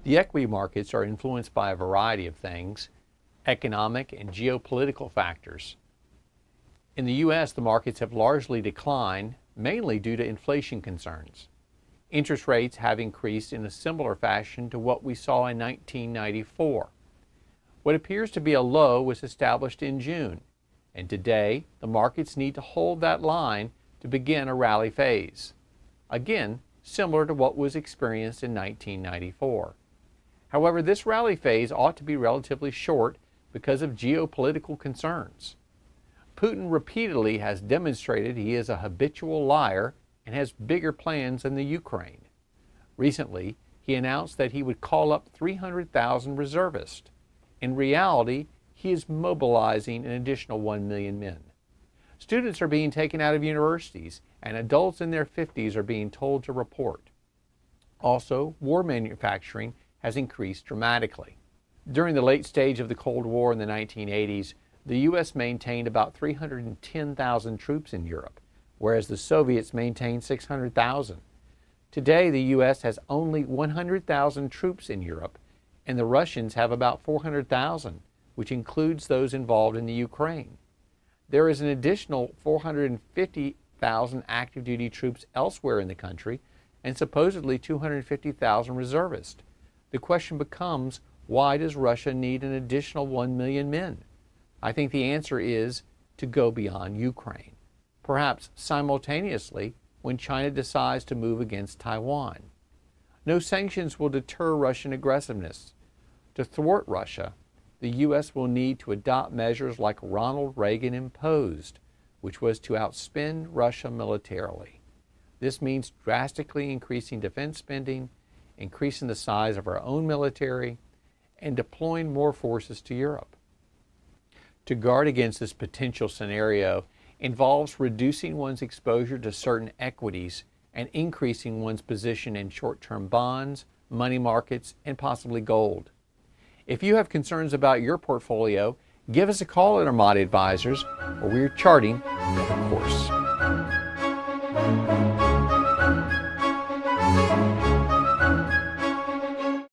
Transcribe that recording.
The equity markets are influenced by a variety of things, economic and geopolitical factors. In the U.S., the markets have largely declined, mainly due to inflation concerns. Interest rates have increased in a similar fashion to what we saw in 1994. What appears to be a low was established in June, and today the markets need to hold that line to begin a rally phase. Again, similar to what was experienced in 1994. However, this rally phase ought to be relatively short because of geopolitical concerns. Putin repeatedly has demonstrated he is a habitual liar and has bigger plans than the Ukraine. Recently, he announced that he would call up 300,000 reservists. In reality, he is mobilizing an additional 1 million men. Students are being taken out of universities, and adults in their 50s are being told to report. Also, war manufacturing has increased dramatically. During the late stage of the Cold War in the 1980s, the U.S. maintained about 310,000 troops in Europe, whereas the Soviets maintained 600,000. Today, the U.S. has only 100,000 troops in Europe, and the Russians have about 400,000, which includes those involved in the Ukraine. There is an additional 450,000 active duty troops elsewhere in the country, and supposedly 250,000 reservists. The question becomes, why does Russia need an additional 1 million men? I think the answer is to go beyond Ukraine, perhaps simultaneously when China decides to move against Taiwan. No sanctions will deter Russian aggressiveness. To thwart Russia, the U.S. will need to adopt measures like Ronald Reagan imposed, which was to outspend Russia militarily. This means drastically increasing defense spending, increasing the size of our own military, and deploying more forces to Europe. To guard against this potential scenario involves reducing one's exposure to certain equities and increasing one's position in short-term bonds, money markets, and possibly gold. If you have concerns about your portfolio, give us a call at Armada Advisors, or we're charting a course.